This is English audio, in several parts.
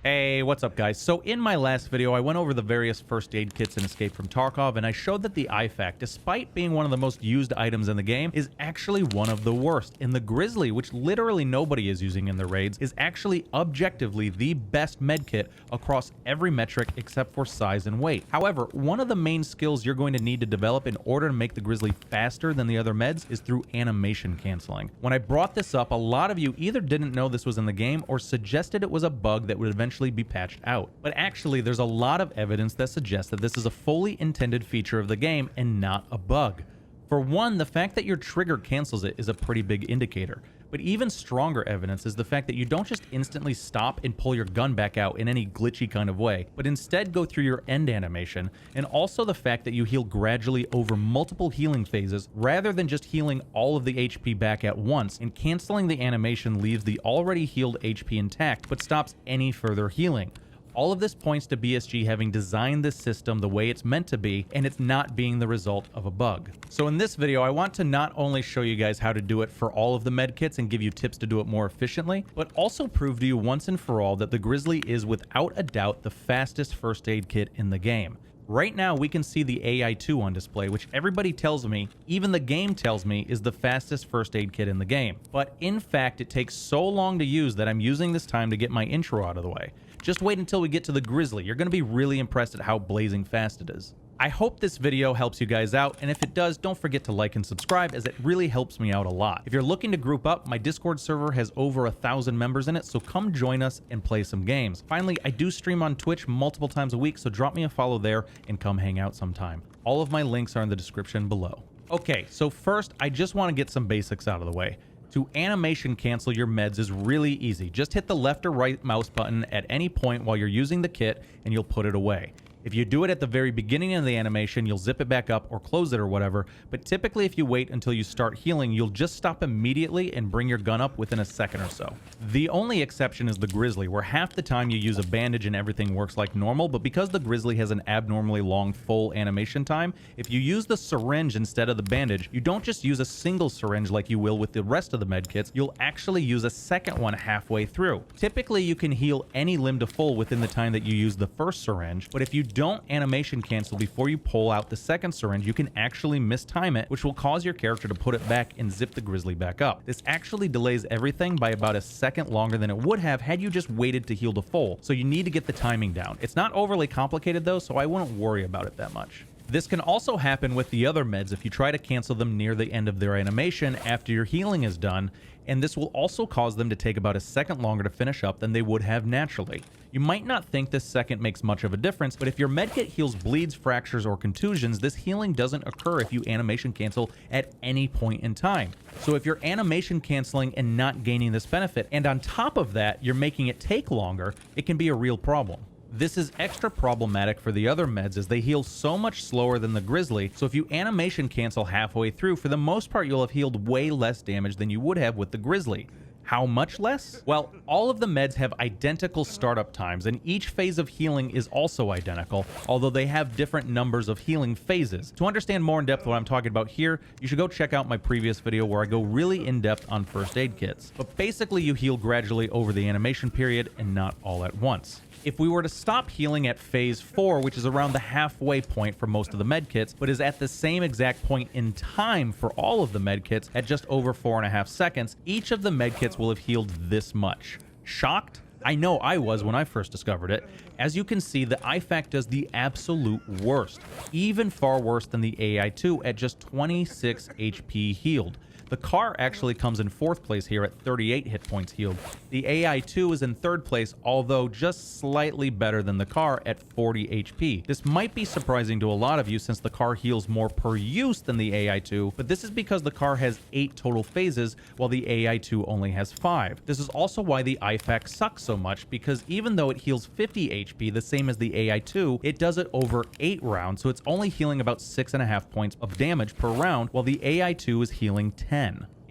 Hey, what's up guys? So in my last video, I went over the various first aid kits in Escape from Tarkov, and I showed that the IFAK, despite being one of the most used items in the game, is actually one of the worst. And the Grizzly, which literally nobody is using in their raids, is actually objectively the best medkit across every metric except for size and weight. However, one of the main skills you're going to need to develop in order to make the Grizzly faster than the other meds is through animation canceling. When I brought this up, a lot of you either didn't know this was in the game or suggested it was a bug that would eventually be patched out. But actually, there's a lot of evidence that suggests that this is a fully intended feature of the game and not a bug. For one, the fact that your trigger cancels it is a pretty big indicator. But even stronger evidence is the fact that you don't just instantly stop and pull your gun back out in any glitchy kind of way, but instead go through your end animation, and also the fact that you heal gradually over multiple healing phases rather than just healing all of the HP back at once, and canceling the animation leaves the already healed HP intact but stops any further healing. All of this points to BSG having designed this system the way it's meant to be, and it's not being the result of a bug. So in this video, I want to not only show you guys how to do it for all of the medkits and give you tips to do it more efficiently, but also prove to you once and for all that the Grizzly is without a doubt the fastest first aid kit in the game. Right now, we can see the AI2 on display, which everybody tells me, even the game tells me, is the fastest first aid kit in the game. But in fact, it takes so long to use that I'm using this time to get my intro out of the way. Just wait until we get to the Grizzly. You're going to be really impressed at how blazing fast it is. I hope this video helps you guys out, and if it does, don't forget to like and subscribe, as it really helps me out a lot. If you're looking to group up, my Discord server has over 1,000 members in it, so come join us and play some games. Finally, I do stream on Twitch multiple times a week, so drop me a follow there and come hang out sometime. All of my links are in the description below. Okay, so first, I just want to get some basics out of the way. To animation cancel your meds is really easy. Just hit the left or right mouse button at any point while you're using the kit and you'll put it away. If you do it at the very beginning of the animation, you'll zip it back up or close it or whatever, but typically if you wait until you start healing, you'll just stop immediately and bring your gun up within a second or so. The only exception is the Grizzly, where half the time you use a bandage and everything works like normal, but because the Grizzly has an abnormally long full animation time, if you use the syringe instead of the bandage, you don't just use a single syringe like you will with the rest of the medkits, you'll actually use a second one halfway through. Typically you can heal any limb to full within the time that you use the first syringe, but if you don't animation cancel before you pull out the second syringe, you can actually mistime it, which will cause your character to put it back and zip the Grizzly back up. This actually delays everything by about a second longer than it would have had you just waited to heal to full, so you need to get the timing down. It's not overly complicated though, so I wouldn't worry about it that much. This can also happen with the other meds if you try to cancel them near the end of their animation after your healing is done, and this will also cause them to take about a second longer to finish up than they would have naturally. You might not think this second makes much of a difference, but if your medkit heals bleeds, fractures, or contusions, this healing doesn't occur if you animation cancel at any point in time. So if you're animation canceling and not gaining this benefit, and on top of that, you're making it take longer, it can be a real problem. This is extra problematic for the other meds as they heal so much slower than the Grizzly, so if you animation cancel halfway through, for the most part you'll have healed way less damage than you would have with the Grizzly. How much less? Well, all of the meds have identical startup times, and each phase of healing is also identical, although they have different numbers of healing phases. To understand more in depth what I'm talking about here, you should go check out my previous video where I go really in depth on first aid kits. But basically you heal gradually over the animation period and not all at once. If we were to stop healing at phase 4, which is around the halfway point for most of the medkits, but is at the same exact point in time for all of the medkits at just over 4.5 seconds, each of the medkits will have healed this much. Shocked? I know I was when I first discovered it. As you can see, the IFAK does the absolute worst, even far worse than the AI2 at just 26 HP healed. The car actually comes in 4th place here at 38 hit points healed. The AI2 is in 3rd place, although just slightly better than the car at 40 HP. This might be surprising to a lot of you since the car heals more per use than the AI2, but this is because the car has 8 total phases while the AI2 only has 5. This is also why the IFAK sucks so much, because even though it heals 50 HP, the same as the AI2, it does it over 8 rounds, so it's only healing about 6.5 points of damage per round, while the AI2 is healing 10.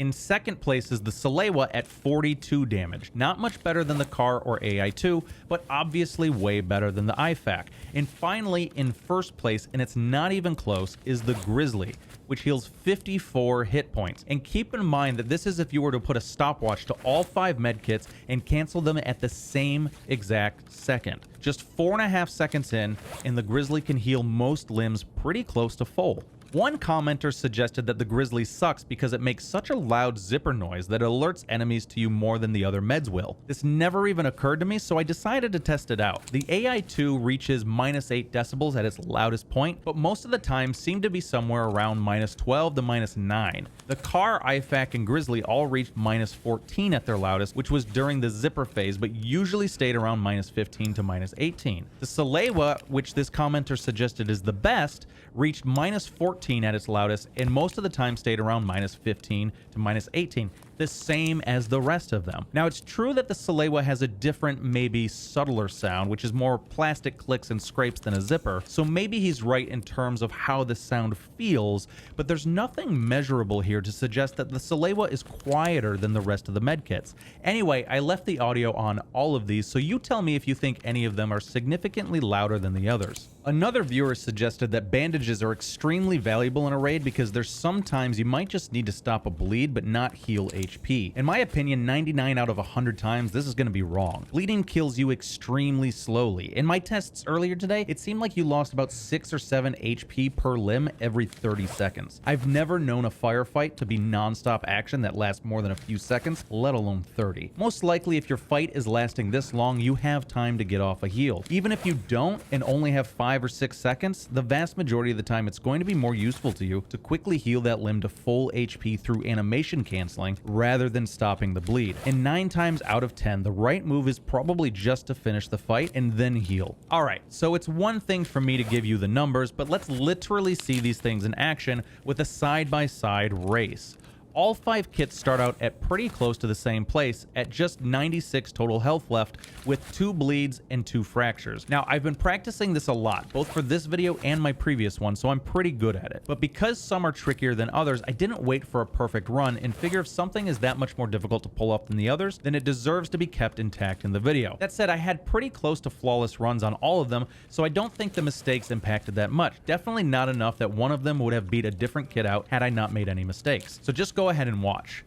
In second place is the Salewa at 42 damage. Not much better than the CAR or AI2, but obviously way better than the IFAK. And finally, in first place, and it's not even close, is the Grizzly, which heals 54 hit points. And keep in mind that this is if you were to put a stopwatch to all 5 medkits and cancel them at the same exact second. Just 4.5 seconds in, and the Grizzly can heal most limbs pretty close to full. One commenter suggested that the Grizzly sucks because it makes such a loud zipper noise that it alerts enemies to you more than the other meds will. This never even occurred to me, so I decided to test it out. The AI2 reaches -8 decibels at its loudest point, but most of the time seem to be somewhere around -12 to -9. The CAR, IFAK, and Grizzly all reached -14 at their loudest, which was during the zipper phase, but usually stayed around -15 to -18. The Salewa, which this commenter suggested is the best, reached -14 at its loudest, and most of the time stayed around -15 to -18, the same as the rest of them. Now, it's true that the Salewa has a different, maybe subtler sound, which is more plastic clicks and scrapes than a zipper, so maybe he's right in terms of how the sound feels, but there's nothing measurable here to suggest that the Salewa is quieter than the rest of the medkits. Anyway, I left the audio on all of these, so you tell me if you think any of them are significantly louder than the others. Another viewer suggested that bandages are extremely valuable in a raid because there's sometimes you might just need to stop a bleed but not heal HP. In my opinion, 99 out of 100 times this is going to be wrong. Bleeding kills you extremely slowly. In my tests earlier today, it seemed like you lost about 6 or 7 HP per limb every 30 seconds. I've never known a firefight to be non-stop action that lasts more than a few seconds, let alone 30. Most likely, if your fight is lasting this long, you have time to get off a heal. Even if you don't and only have 5 or 6 seconds, the vast majority of the time it's going to be more useful to you to quickly heal that limb to full HP through animation canceling rather than stopping the bleed. And 9 times out of 10, the right move is probably just to finish the fight and then heal. Alright, so it's one thing for me to give you the numbers, but let's literally see these things in action with a side-by-side race. All 5 kits start out at pretty close to the same place at just 96 total health left with 2 bleeds and 2 fractures. Now, I've been practicing this a lot, both for this video and my previous one, so I'm pretty good at it. But because some are trickier than others, I didn't wait for a perfect run and figure if something is that much more difficult to pull off than the others, then it deserves to be kept intact in the video. That said, I had pretty close to flawless runs on all of them, so I don't think the mistakes impacted that much. Definitely not enough that one of them would have beat a different kit out had I not made any mistakes. So just go ahead and watch.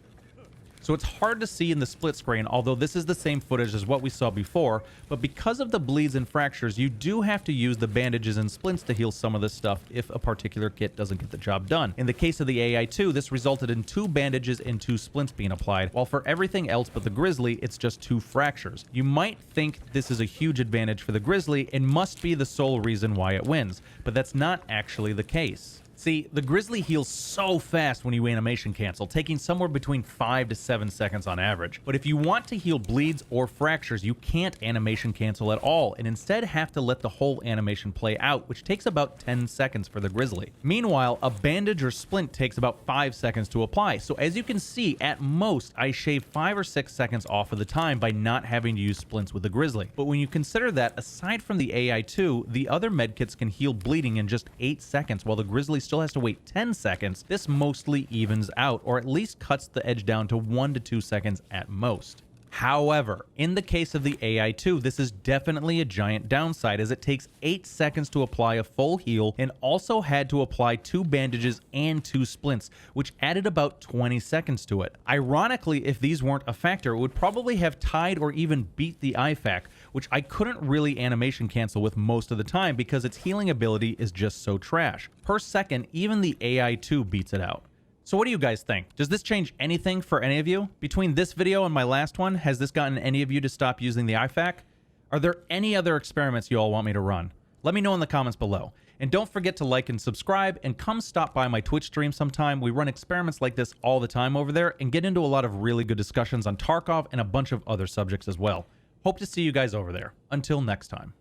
So it's hard to see in the split screen, although this is the same footage as what we saw before, but because of the bleeds and fractures, you do have to use the bandages and splints to heal some of this stuff if a particular kit doesn't get the job done. In the case of the AI2, this resulted in 2 bandages and 2 splints being applied, while for everything else but the Grizzly, it's just 2 fractures. You might think this is a huge advantage for the Grizzly and must be the sole reason why it wins, but that's not actually the case. See, the Grizzly heals so fast when you animation cancel, taking somewhere between 5 to 7 seconds on average. But if you want to heal bleeds or fractures, you can't animation cancel at all, and instead have to let the whole animation play out, which takes about 10 seconds for the Grizzly. Meanwhile, a bandage or splint takes about 5 seconds to apply, so as you can see, at most, I shave 5 or 6 seconds off of the time by not having to use splints with the Grizzly. But when you consider that, aside from the AI2, the other medkits can heal bleeding in just 8 seconds, while the Grizzly still has to wait 10 seconds, this mostly evens out, or at least cuts the edge down to 1 to 2 seconds at most. However, in the case of the AI2, this is definitely a giant downside as it takes 8 seconds to apply a full heal and also had to apply 2 bandages and 2 splints, which added about 20 seconds to it. Ironically, if these weren't a factor, it would probably have tied or even beat the IFAK, which I couldn't really animation cancel with most of the time because its healing ability is just so trash. Per second, even the AI2 beats it out. So what do you guys think? Does this change anything for any of you? Between this video and my last one, has this gotten any of you to stop using the IFAK? Are there any other experiments you all want me to run? Let me know in the comments below. And don't forget to like and subscribe, and come stop by my Twitch stream sometime. We run experiments like this all the time over there and get into a lot of really good discussions on Tarkov and a bunch of other subjects as well. Hope to see you guys over there. Until next time.